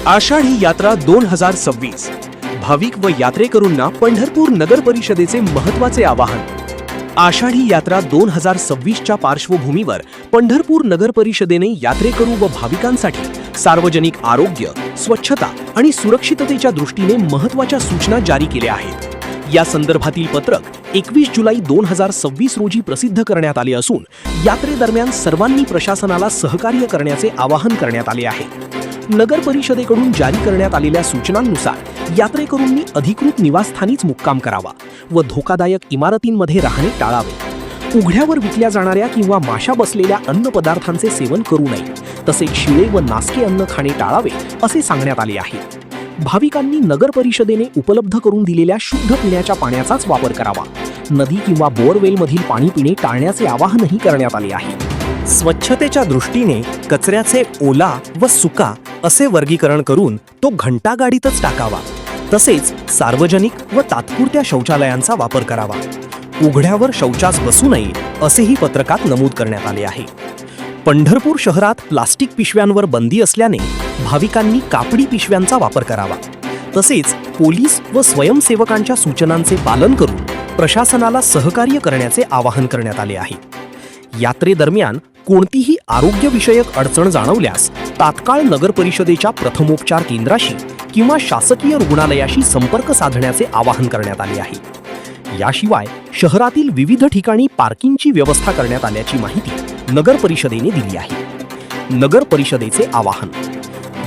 आषाढी यात्रा 2026 भाविक व यात्रेकरूंना पंढरपूर नगर परिषदेचे महत्त्वाचे आवाहन। आषाढी यात्रा 2026च्या पार्श्वभूमीवर पंढरपूर नगर परिषदेने यात्रेकरू व भाविकांसाठी सार्वजनिक आरोग्य, स्वच्छता आणि सुरक्षिततेच्या दृष्टीने महत्त्वाच्या सूचना जारी केल्या आहेत। या संदर्भातील पत्रक 21 जुलै 2026 रोजी प्रसिद्ध करण्यात आले असून यात्रेदरम्यान सर्वांनी प्रशासनाला सहकार्य करण्याचे आवाहन करण्यात आले आहे। नगर परिषदेकडून जारी करण्यात आलेल्या सूचनांनुसार यात्रेकरूंनी अधिकृत निवासस्थानीच मुक्काम करावा व धोकादायक इमारतींमध्ये राहणे टाळावे। उघड्यावर विकल्या जाणाऱ्या किंवा माशा बसलेल्या अन्न पदार्थांचे सेवन करू नये, तसेच शिळे व नासके अन्न खाणे टाळावे असे सांगण्यात आले आहे। भाविकांनी नगर परिषदेने उपलब्ध करून दिलेल्या शुद्ध पिण्याच्या पाण्याचाच वापर करावा। नदी किंवा बोअरवेलमधील पाणी पिणे टाळण्याचे आवाहनही करण्यात आले आहे। स्वच्छतेच्या दृष्टीने कचऱ्याचे ओला व सुका असे वर्गीकरण करून तो घंटागाडीतच टाकावा। तसेच सार्वजनिक व तात्पुरत्या शौचालयांचा वापर करावा। उघड्यावर शौचास बसू नये असेही पत्रकात नमूद करण्यात आले आहे। पंढरपूर शहरात प्लास्टिक पिशव्यांवर बंदी असल्याने भाविकांनी कापडी पिशव्यांचा वापर करावा। तसेच पोलीस व स्वयंसेवकांच्या सूचनांचे पालन करून प्रशासनाला सहकार्य करण्याचे आवाहन करण्यात आले आहे। यात्रेदरम्यान कोणतीही आरोग्यविषयक अडचण जाणवल्यास तात्काळ नगर परिषदेच्या प्रथमोपचार केंद्राशी किंवा शासकीय रुग्णालयाशी संपर्क साधण्याचे आवाहन करण्यात आले आहे। याशिवाय शहरातील विविध ठिकाणी पार्किंगची व्यवस्था करण्यात आल्याची माहिती नगर परिषदेने दिली आहे। नगर परिषदेचे आवाहन: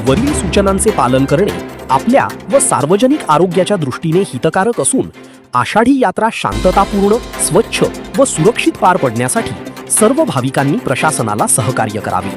वरील सूचनांचे पालन करणे आपल्या व सार्वजनिक आरोग्याच्या दृष्टीने हितकारक असून आषाढी यात्रा शांततापूर्ण, स्वच्छ व सुरक्षित पार पडण्यासाठी सर्व भाविकांनी प्रशासनाला सहकार्य करावे।